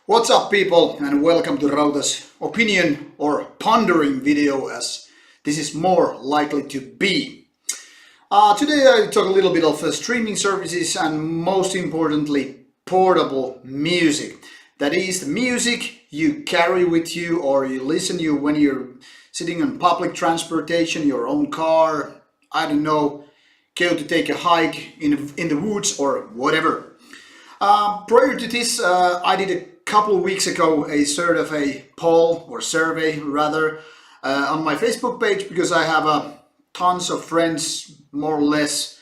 What's up, people, and welcome to Rauta's opinion or pondering video, as this is more likely to be. Today I talk a little bit of streaming services and most importantly portable music. That is the music you carry with you or you listen to when you're sitting on public transportation, your own car, I don't know, go to take a hike in the woods or whatever. Prior to this, I did a couple of weeks ago a sort of a poll or survey rather on my Facebook page, because I have tons of friends more or less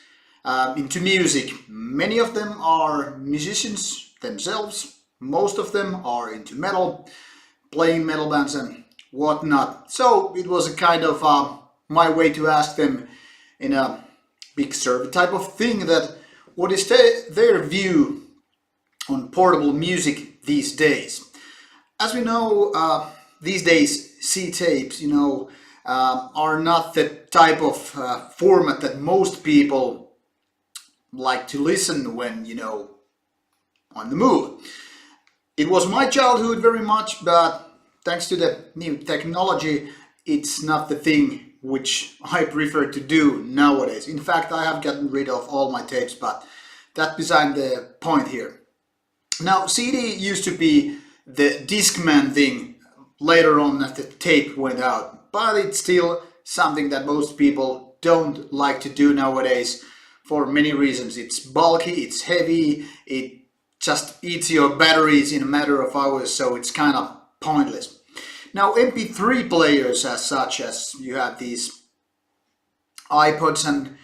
into music. Many of them are musicians themselves, most of them are into metal, playing metal bands and whatnot. So it was a kind of my way to ask them in a big survey type of thing that what is their view on portable music these days. As we know, these days C-tapes, are not the type of format that most people like to listen when, on the move. It was my childhood very much, but thanks to the new technology, it's not the thing which I prefer to do nowadays. In fact, I have gotten rid of all my tapes, but that's beside the point here. Now, CD used to be the Discman thing later on as the tape went out, but it's still something that most people don't like to do nowadays for many reasons. It's bulky, it's heavy, it just eats your batteries in a matter of hours, so it's kind of pointless. Now, MP3 players as such, as you have these iPods and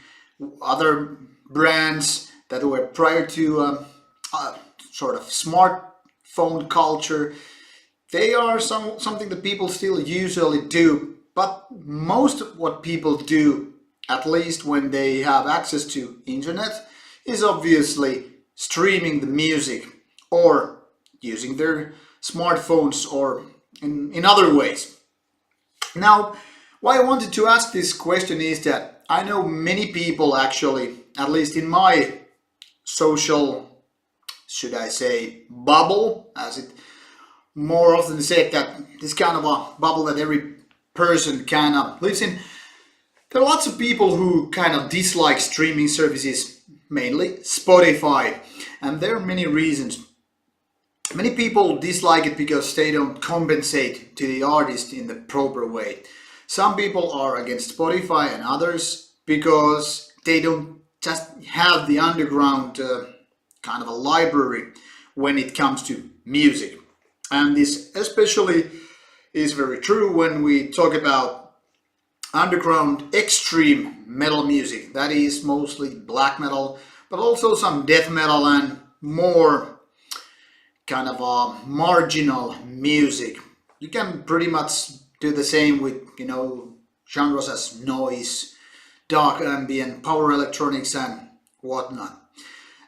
other brands that were prior to sort of smartphone culture, they are something that people still usually do, but most of what people do, at least when they have access to internet, is obviously streaming the music or using their smartphones or in other ways. Now, why I wanted to ask this question is that I know many people actually, at least in my social, should I say, bubble, as it more often said, that this kind of a bubble that every person kind of lives in. There are lots of people who kind of dislike streaming services, mainly Spotify, and there are many reasons. Many people dislike it because they don't compensate to the artist in the proper way. Some people are against Spotify and others because they don't just have the underground kind of a library when it comes to music. And this especially is very true when we talk about underground extreme metal music. That is mostly black metal, but also some death metal and more kind of marginal music. You can pretty much do the same with, genres as noise, dark ambient, power electronics and whatnot.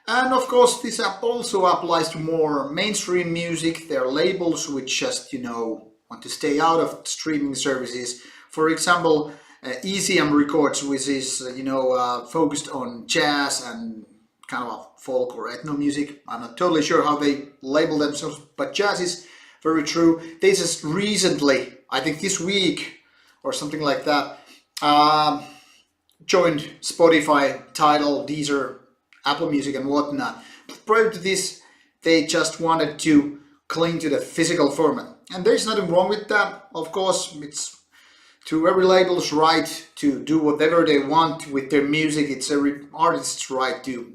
And of course, this also applies to more mainstream music. There are labels which just, want to stay out of streaming services. For example, ECM Records, which is, focused on jazz and kind of folk or ethno music. I'm not totally sure how they label themselves, but jazz is very true. They just recently, I think this week or something like that, joined Spotify, Tidal, Deezer, Apple Music and whatnot. But prior to this, they just wanted to cling to the physical format. And there's nothing wrong with that. Of course, it's to every label's right to do whatever they want with their music. It's every artist's right to,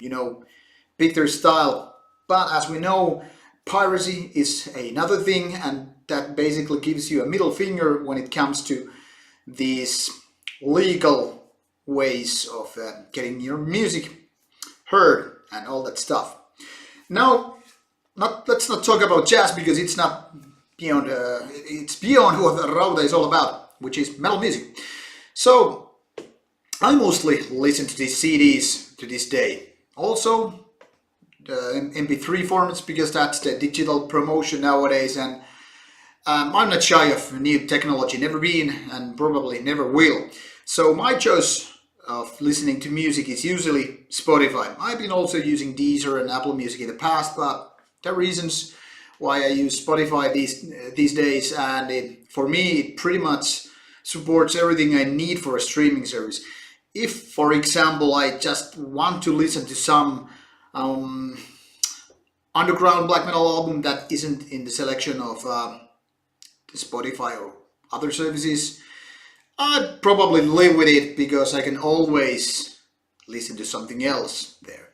pick their style. But as we know, piracy is another thing, and that basically gives you a middle finger when it comes to these legal ways of getting your music heard and all that stuff. Now, let's not talk about jazz because it's not beyond. It's beyond what Rauta is all about, which is metal music. So I mostly listen to these CDs to this day. Also, MP3 formats because that's the digital promotion nowadays, and I'm not shy of new technology. Never been and probably never will. So my choice of listening to music is usually Spotify. I've been also using Deezer and Apple Music in the past, but there are reasons why I use Spotify these days, and for me it pretty much supports everything I need for a streaming service. If, for example, I just want to listen to some underground black metal album that isn't in the selection of the Spotify or other services, I'd probably live with it because I can always listen to something else there.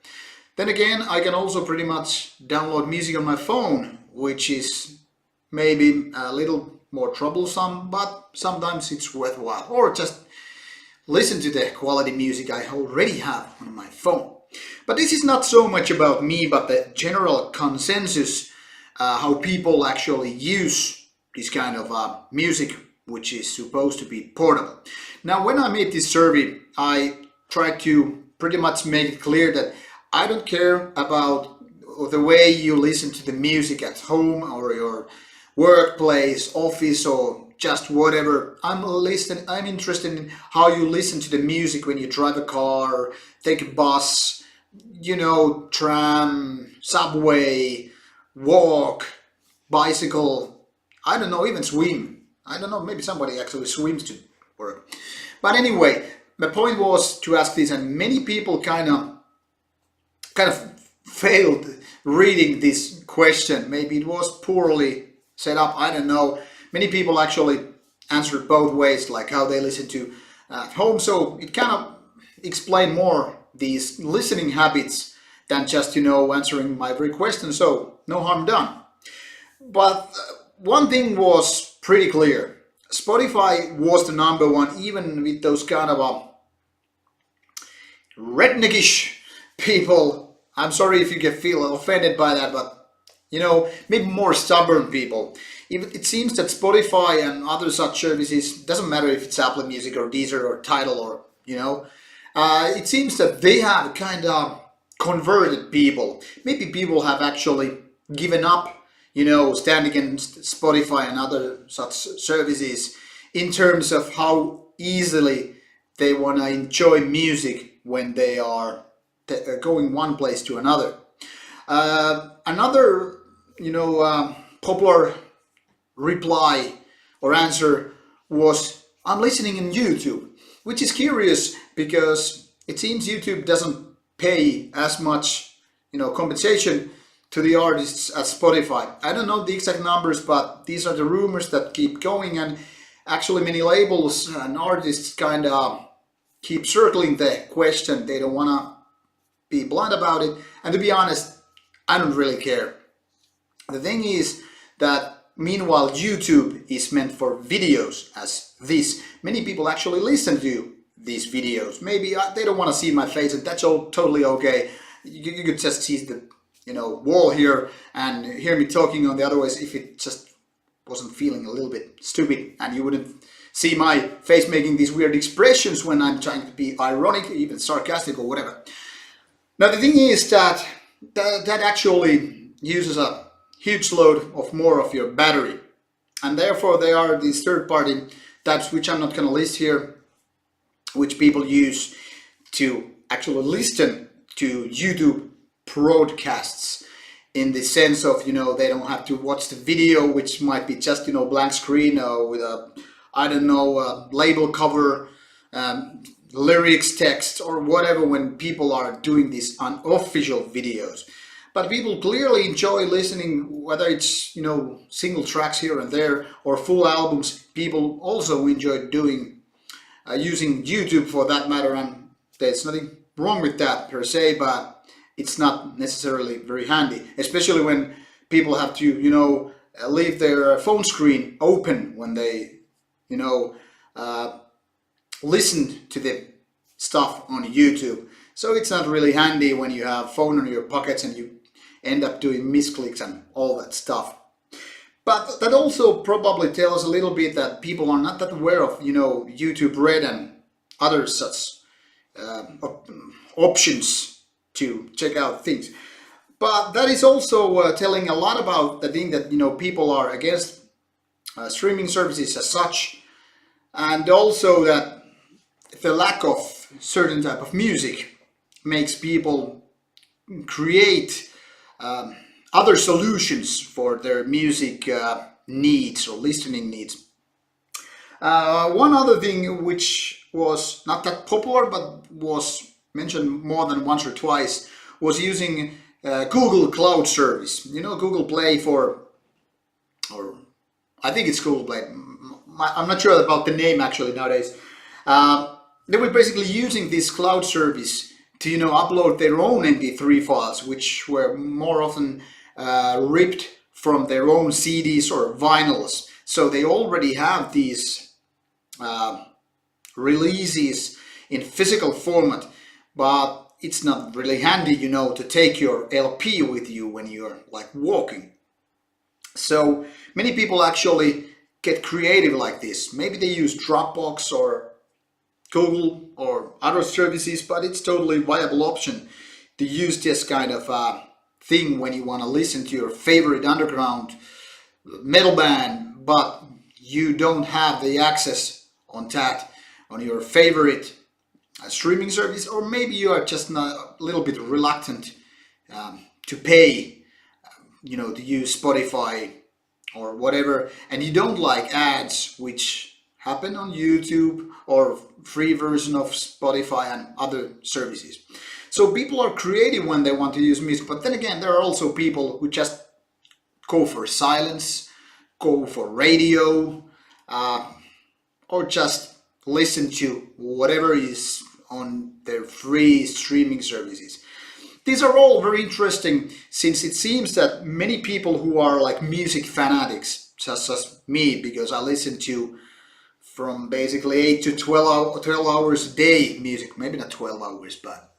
Then again, I can also pretty much download music on my phone, which is maybe a little more troublesome, but sometimes it's worthwhile. Or just listen to the quality music I already have on my phone. But this is not so much about me, but the general consensus, how people actually use this kind of music, which is supposed to be portable. Now, when I made this survey, I tried to pretty much make it clear that I don't care about the way you listen to the music at home or your workplace, office, or just whatever. I'm interested in how you listen to the music when you drive a car, take a bus, tram, subway, walk, bicycle, I don't know, even swim. I don't know, maybe somebody actually swims to work. But anyway, the point was to ask this, and many people kind of failed reading this question. Maybe it was poorly set up, I don't know. Many people actually answered both ways, like how they listen to at home, so it kind of explained more these listening habits than just answering my every question, so no harm done. But one thing was pretty clear. Spotify was the number one, even with those kind of redneckish people. I'm sorry if you feel offended by that, but maybe more stubborn people. It seems that Spotify and other such services, doesn't matter if it's Apple Music or Deezer or Tidal or it seems that they have kind of converted people. Maybe people have actually given up stand against Spotify and other such services in terms of how easily they want to enjoy music when they are going one place to another. Another, popular reply or answer was, I'm listening on YouTube, which is curious because it seems YouTube doesn't pay as much, compensation to the artists as Spotify. I don't know the exact numbers, but these are the rumors that keep going, and actually many labels and artists kind of keep circling the question. They don't want to be blunt about it, and to be honest, I don't really care. The thing is that meanwhile YouTube is meant for videos as this. Many people actually listen to these videos. Maybe they don't want to see my face, and that's all totally okay. You could just see the wall here and hear me talking on the other ways if it just wasn't feeling a little bit stupid, and you wouldn't see my face making these weird expressions when I'm trying to be ironic, even sarcastic or whatever. Now the thing is that actually uses a huge load of more of your battery, and therefore there are these third-party types, which I'm not going to list here, which people use to actually listen to YouTube broadcasts, in the sense of they don't have to watch the video, which might be just blank screen or with a label cover, lyrics text or whatever, when people are doing these unofficial videos. But people clearly enjoy listening, whether it's single tracks here and there or full albums. People also enjoy doing using YouTube for that matter, and there's nothing wrong with that per se, but it's not necessarily very handy, especially when people have to leave their phone screen open when they listen to the stuff on YouTube. So it's not really handy when you have phone in your pockets and you end up doing misclicks and all that stuff. But that also probably tells a little bit that people are not that aware of YouTube Red and other such options to check out things. But that is also telling a lot about the thing that people are against streaming services as such, and also that the lack of certain type of music makes people create other solutions for their music needs or listening needs. One other thing which was not that popular but was mentioned more than once or twice was using Google Cloud Service. You know, Google Play or I think it's Google Play. I'm not sure about the name actually nowadays. They were basically using this cloud service to, you know, upload their own MP3 files, which were more often ripped from their own CDs or vinyls. So they already have these releases in physical format, but it's not really handy, you know, to take your LP with you when you're like walking. So many people actually get creative like this. Maybe they use Dropbox or Google or other services, but it's totally viable option to use this kind of thing when you want to listen to your favorite underground metal band, but you don't have the access on that on your favorite streaming service, or maybe you are just a little bit reluctant to pay, you know, to use Spotify or whatever, and you don't like ads which happen on YouTube or free version of Spotify and other services. So people are creative when they want to use music, but then again, there are also people who just go for silence, go for radio, or just listen to whatever is on their free streaming services. These are all very interesting, since it seems that many people who are like music fanatics, such as me, because I listen to from basically 8 to 12 hours a day music, maybe not 12 hours, but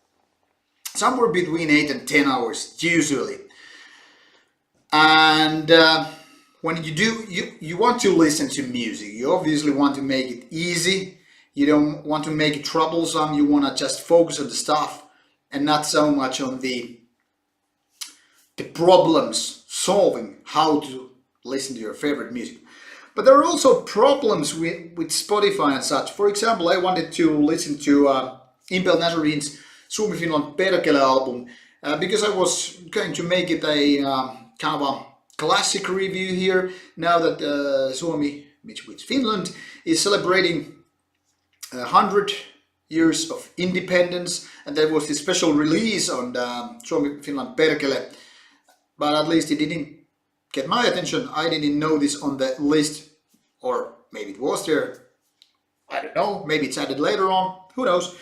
somewhere between 8 and 10 hours usually. And when you do, you want to listen to music, you obviously want to make it easy. You don't want to make it troublesome. You want to just focus on the stuff and not so much on the problems solving how to listen to your favorite music. But there are also problems with Spotify and such. For example, I wanted to listen to Impel Nazarine's Suomi Finland Perkele album because I was going to make it a kind of a classic review here, now that Suomi, which Finland, is celebrating 100 years of independence, and there was this special release on Suomi Finland Perkele, but at least it didn't get my attention. I didn't know this on the list, or maybe it was there, I don't know, maybe it's added later on, who knows.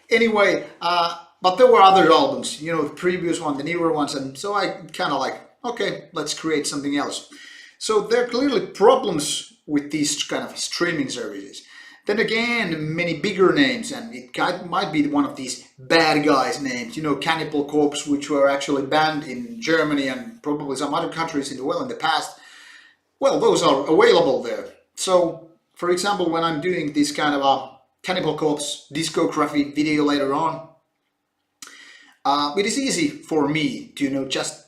Anyway, but there were other albums, you know, the previous one, the newer ones, and so I kind of like, okay, let's create something else. So there are clearly problems with these kind of streaming services. Then again, many bigger names, and it might be one of these bad guys names, you know, Cannibal Corpse, which were actually banned in Germany and probably some other countries in the past. Well, those are available there. So, for example, when I'm doing this kind of a Cannibal Corpse discography video later on, it is easy for me to, you know, just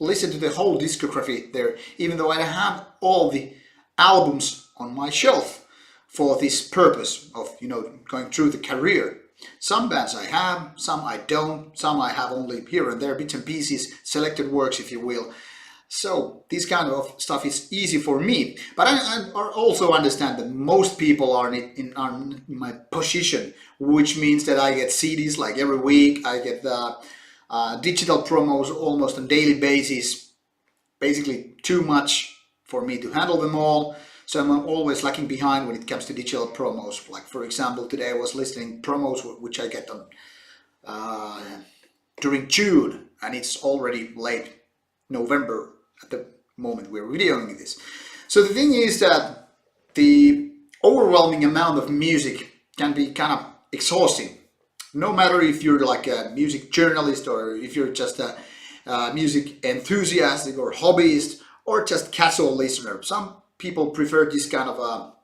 listen to the whole discography there, even though I have all the albums on my shelf for this purpose of, you know, going through the career. Some bands I have, some I don't, some I have only here and there, bits and pieces, selected works, if you will. So this kind of stuff is easy for me, but I also understand that most people are in my position, which means that I get CDs like every week. I get digital promos almost on daily basis, basically too much for me to handle them all. So I'm always lagging behind when it comes to digital promos. Like, for example, today I was listening promos which I get on during June, and it's already late November at the moment we're videoing this. So the thing is that the overwhelming amount of music can be kind of exhausting. No matter if you're like a music journalist or if you're just a music enthusiastic or hobbyist or just casual listener. Some people prefer this kind of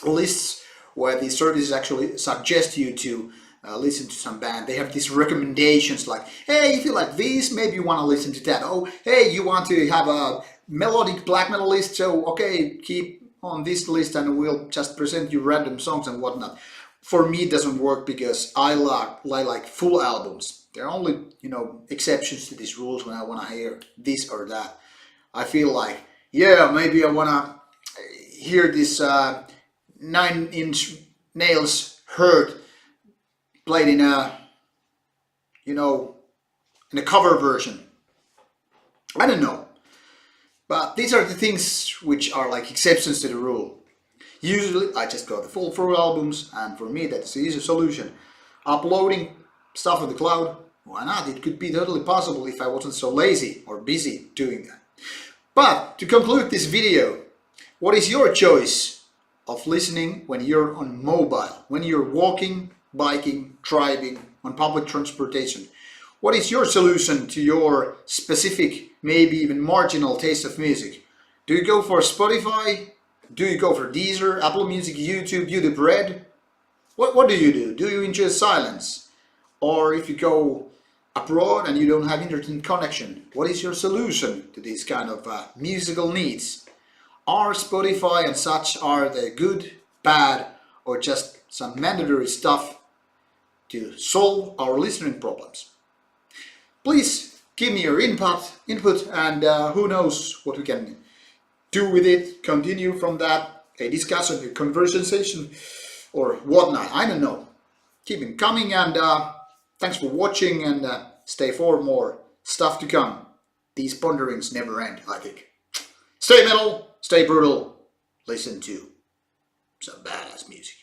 lists where the services actually suggest you to listen to some band. They have these recommendations like, hey, if you like this, maybe you want to listen to that. Oh, hey, you want to have a melodic black metal list, so okay, keep on this list and we'll just present you random songs and whatnot. for me it doesn't work because I like full albums. There are only, exceptions to these rules when I want to hear this or that. I feel like, yeah, maybe I want to hear this 9 Inch Nails Hurt played in a, in a cover version. I don't know. But these are the things which are like exceptions to the rule. Usually I just go the full albums, and for me that's the easy solution. Uploading stuff to the cloud, why not? It could be totally possible if I wasn't so lazy or busy doing that. But to conclude this video, what is your choice of listening when you're on mobile, when you're walking, biking, driving, on public transportation? What is your solution to your specific, maybe even marginal taste of music? Do you go for Spotify? Do you go for Deezer, Apple Music, YouTube Red? What do you do? Do you enjoy silence? Or if you go abroad and you don't have internet connection, what is your solution to these kind of musical needs? Are Spotify and such, are they good, bad, or just some mandatory stuff to solve our listening problems? Please give me your input and who knows what we can do with it, continue from that, a discussion, a conversation, or whatnot. I don't know. Keep it coming, and thanks for watching, and stay for more stuff to come. These ponderings never end, I think. Stay metal, stay brutal, listen to some badass music.